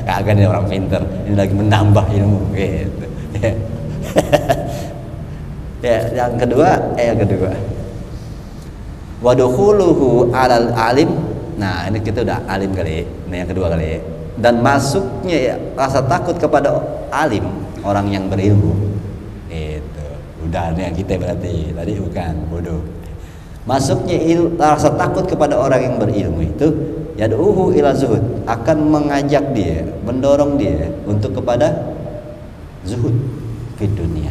Kagak nih orang pinter, ini lagi menambah ilmu gitu. Ya, yang kedua, wadukhuluhu alal alim. Nah, ini kita udah alim kali. Nah, yang kedua kali. Dan masuknya ya, rasa takut kepada alim, orang yang berilmu. Itu udah nih yang kita berarti. Tadi bukan bodoh. Masuknya rasa takut kepada orang yang berilmu itu yad'uhu ila zuhud, akan mengajak dia, mendorong dia untuk kepada zuhud di dunia.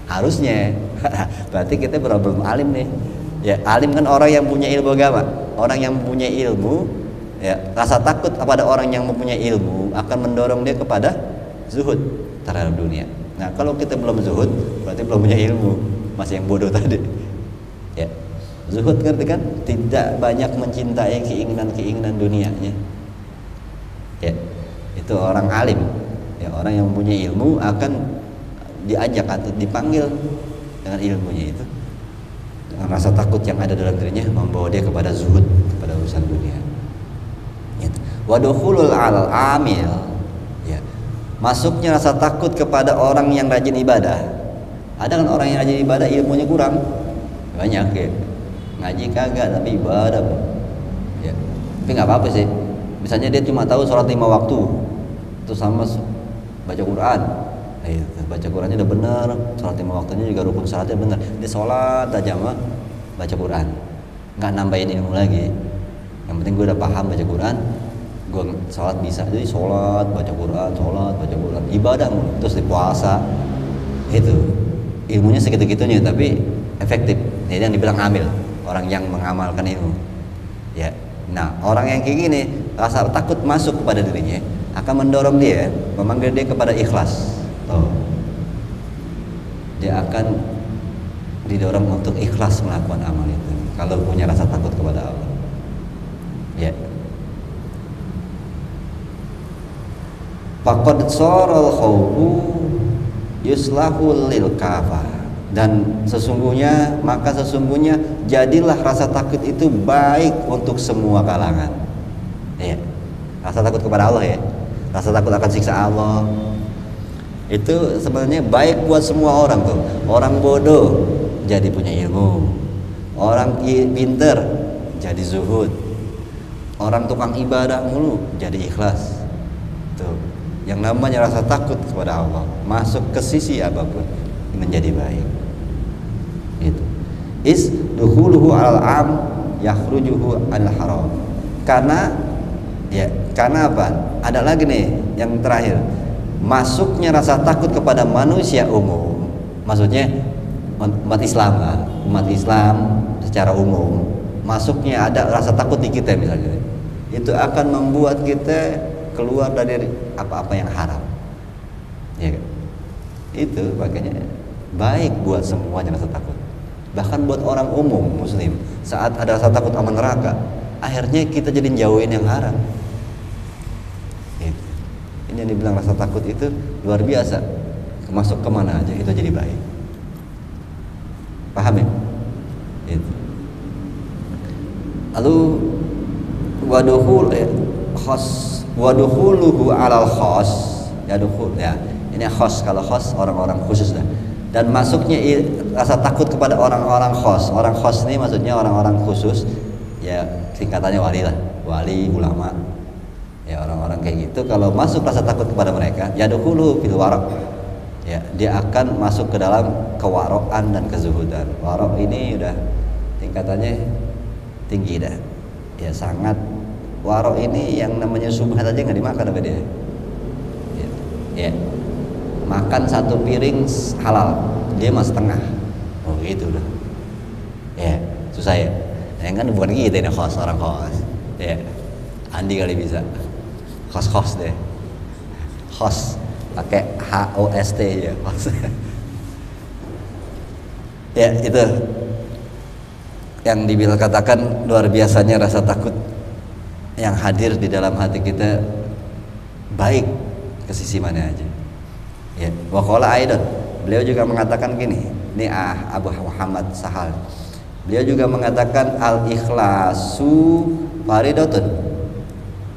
Harusnya berarti kita belum alim nih. Ya, alim kan orang yang punya ilmu agama. Orang yang punya ilmu, ya, rasa takut kepada orang yang mempunyai ilmu akan mendorong dia kepada zuhud terhadap dunia. Nah, kalau kita belum zuhud, berarti belum punya ilmu, masih yang bodoh tadi. Ya. Zuhud ngerti kan? Tidak banyak mencintai keinginan-keinginan dunianya. Ya, itu orang alim. Ya, orang yang punya ilmu akan diajak atau dipanggil dengan ilmunya itu. Dengan rasa takut yang ada dalam dirinya membawa dia kepada zuhud, kepada urusan dunia. Gitu. Wadukhulul al-amil. Ya. Masuknya rasa takut kepada orang yang rajin ibadah. Ada kan orang yang rajin ibadah ilmunya kurang. Banyak ya. Ngaji kagak tapi ibadah. Ya. Tapi nggak apa-apa sih. Misalnya dia cuma tahu sholat 5 waktu, itu sama baca Quran. Nah, itu, baca Qurannya udah benar, sholat 5 waktunya juga rukun sholatnya benar. Dia sholat aja mah baca Quran, nggak nambahin ilmu lagi. Yang penting gue udah paham baca Quran, gue sholat bisa. Jadi sholat baca Quran, ibadah terus di puasa. Itu ilmunya segitu-gitunya tapi efektif. Jadi yang dibilang amil, orang yang mengamalkan ilmu. Ya. Nah, orang yang kayak gini, rasa takut masuk kepada dirinya akan mendorong dia, memanggil dia kepada ikhlas. Oh. Dia akan didorong untuk ikhlas melakukan amal itu kalau punya rasa takut kepada Allah. Ya. Faqad saral khawfu yuslahu lil kafar. Dan sesungguhnya jadilah rasa takut itu baik untuk semua kalangan. Ya. Rasa takut kepada Allah ya. Rasa takut akan siksa Allah. Itu sebenarnya baik buat semua orang tuh. Orang bodoh jadi punya ilmu. Orang pinter jadi zuhud. Orang tukang ibadah mulu jadi ikhlas. Tuh. Yang namanya rasa takut kepada Allah masuk ke sisi apapun menjadi baik. Itu is dukhuluhu al am yakhrujuhu al haram. Karena apa? Ada lagi nih yang terakhir, masuknya rasa takut kepada manusia umum, maksudnya umat Islam secara umum, masuknya ada rasa takut di kita misalnya, itu akan membuat kita keluar dari apa-apa yang haram. Ya kan? Itu makanya baik buat semuanya rasa takut. Bahkan buat orang umum muslim, saat ada rasa takut sama neraka, akhirnya kita jadi jauhin yang haram. Gitu. Ini yang dibilang rasa takut itu luar biasa, masuk kemana aja itu jadi baik. Paham ya? Gitu. Lalu waduhuluhu alal khos, ya dukhul ya. Ini khos, kalau khos orang-orang khusus dah. Dan masuknya rasa takut kepada orang-orang khos. Orang khos ini maksudnya orang-orang khusus, ya singkatannya wali lah, wali, ulama. Ya orang-orang kayak gitu kalau masuk rasa takut kepada mereka, ya dukhulu fil wara'. Ya, dia akan masuk ke dalam kewaroan dan kezuhudan. Wara' ini udah tingkatannya tinggi dah. Ya sangat. Waro ini yang namanya subhat aja nggak dimakan sama dia. Ya. Makan satu piring halal, dia mas setengah. Oh gitu udah. Ya susah ya. Yang kan bukan kita ini khos, orang khos. Ya. Andi kali bisa. Khos deh. Khos pakai HOST ya. Khos. Ya itu yang dibilang katakan luar biasanya rasa takut yang hadir di dalam hati kita, baik ke sisi mana aja. Ya, wa qala aidan, beliau juga mengatakan gini, ini Abu Muhammad Sahal. Beliau juga mengatakan al ikhlasu faridatun.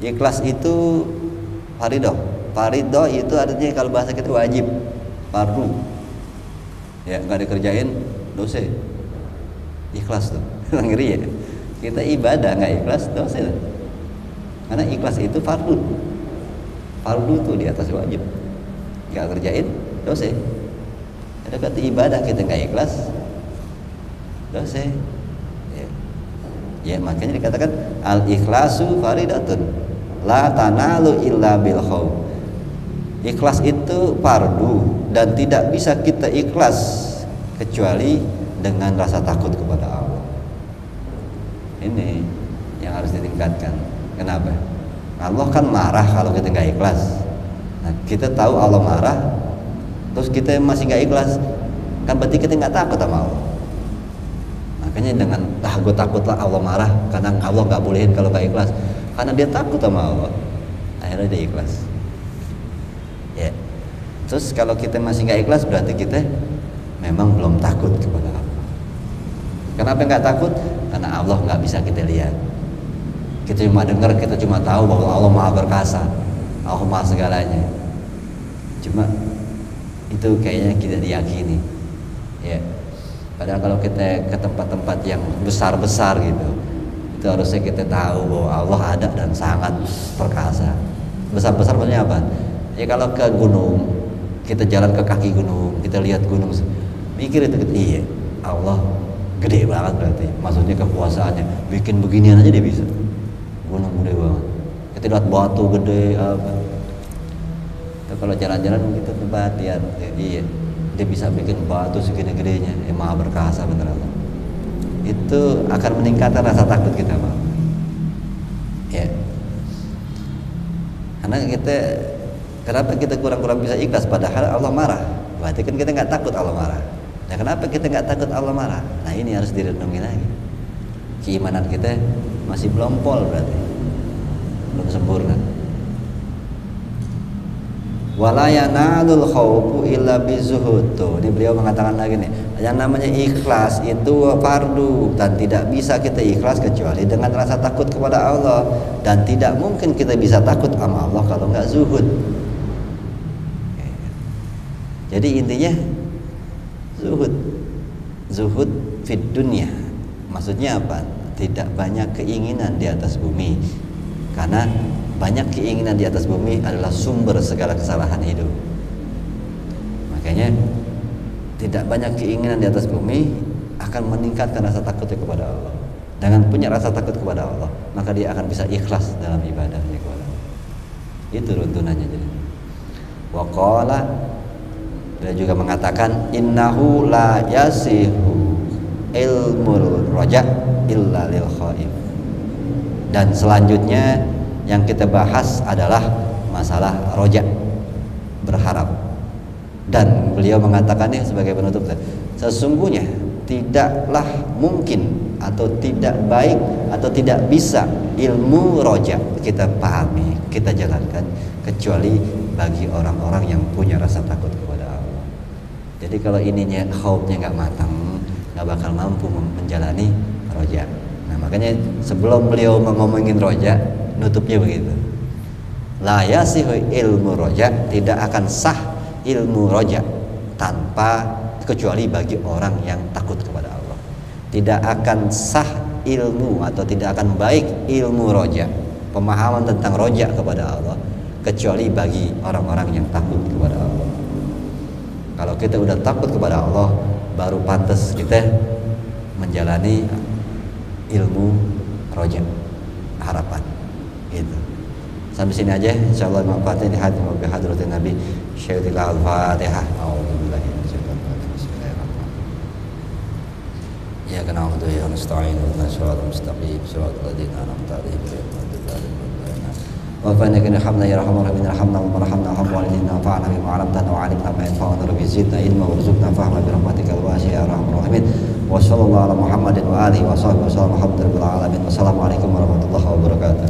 Ikhlas itu faridah. Faridah itu artinya kalau bahasa kita wajib, fardu. Ya, enggak dikerjain dosa. Ikhlas tuh. Ngeri ya. Kita ibadah enggak ikhlas dosa. Karena ikhlas itu fardu. Fardu itu di atas wajib. Gak kerjain dosa. Ada kata ibadah kita gak ikhlas dosa. Ya makanya dikatakan al ikhlasu faridatun la tanalu illa bil khauf. Ikhlas itu fardu dan tidak bisa kita ikhlas kecuali dengan rasa takut kepada Allah. Ini yang harus ditingkatkan. Kenapa? Allah kan marah kalau kita nggak ikhlas. Nah, kita tahu Allah marah, terus kita masih nggak ikhlas, kan berarti kita nggak takut sama Allah. Makanya dengan gue takutlah Allah marah, karena Allah nggak bolehin kalau nggak ikhlas, karena dia takut sama Allah, akhirnya dia ikhlas. Ya. Terus kalau kita masih nggak ikhlas, berarti kita memang belum takut kepada Allah. Kenapa nggak takut? Karena Allah nggak bisa kita lihat. Kita cuma dengar, kita cuma tahu bahwa Allah Maha Perkasa, Allah Maha segalanya. Cuma itu kayaknya kita diyakini. Ya. Padahal kalau kita ke tempat-tempat yang besar-besar gitu, itu harusnya kita tahu bahwa Allah ada dan sangat perkasa. Besar-besar maksudnya apa? Ya kalau ke gunung, kita jalan ke kaki gunung, kita lihat gunung, mikir itu, iya Allah gede banget berarti. Maksudnya kekuasaannya, bikin beginian aja dia bisa. Gunung gede banget. Kita lihat batu gede apa. Itu kalau jalan-jalan gitu tempat lihat, iya dia bisa bikin batu segede-gedenya. Maha berkasa bener Allah. Itu akan meningkatkan rasa takut kita, Pak. Ya. Karena kita, kenapa kita kurang-kurang bisa ikhlas padahal Allah marah? Berarti kan kita nggak takut Allah marah. Nah, kenapa kita nggak takut Allah marah? Nah, ini harus direnungi lagi. Keimanan kita masih belum pol, berarti belum sempurna. Wala yanalul khaufu illa bizuhud. Ini beliau mengatakan lagi nih, yang namanya ikhlas itu fardu dan tidak bisa kita ikhlas kecuali dengan rasa takut kepada Allah, dan tidak mungkin kita bisa takut sama Allah kalau nggak zuhud. Jadi intinya zuhud fid dunya, maksudnya apa? Tidak banyak keinginan di atas bumi, karena banyak keinginan di atas bumi adalah sumber segala kesalahan hidup. Makanya tidak banyak keinginan di atas bumi akan meningkatkan rasa takutnya kepada Allah. Dengan punya rasa takut kepada Allah, maka dia akan bisa ikhlas dalam ibadahnya kepada Allah. Itu runtunannya. Jadi waqala, dia juga mengatakan innahu la yasihu ilmul raja illa lil khaif. Dan selanjutnya yang kita bahas adalah masalah roja, berharap. Dan beliau mengatakannya sebagai penutup, sesungguhnya tidaklah mungkin atau tidak baik atau tidak bisa ilmu roja kita pahami, kita jalankan kecuali bagi orang-orang yang punya rasa takut kepada Allah. Jadi kalau ininya khaufnya nggak matang, nggak bakal mampu menjalani roja. Nah makanya sebelum beliau ngomongin roja, nutupnya begitu. La yasihu ilmu roja, tidak akan sah ilmu roja tanpa kecuali bagi orang yang takut kepada Allah. Tidak akan sah ilmu atau tidak akan baik ilmu roja, pemahaman tentang roja kepada Allah, kecuali bagi orang-orang yang takut kepada Allah. Kalau kita udah takut kepada Allah, baru pantas kita menjalani ilmu roja, harapan itu. Sampai sini aja, insyaallah manfaatnya di hati wa bi hadratin Nabi Syaikhul Al-Fatihah. A'udzubillahi minasyaitonir rajim. Ya kana wa ya nasta'in wa nashhadu mustaqim siratal ladzina an'amta 'alaihim ghairil maghdubi 'alaihim waladdallin. Wa innaka yarhamna ya arhamar rahimin arhamna wa marhamna wa walidina fa'na bima 'allamtana wa 'allimna ma yanfa'una rabbi zidna ilma warzuqna fahma bi rahmatikal wasi'a ya arhamar rahimin. Wa sallallahu ala Muhammadin wa alihi wa sahbihi wa sallam alhamdulillahi rabbil alamin. Wassalamu alaikum warahmatullahi wabarakatuh.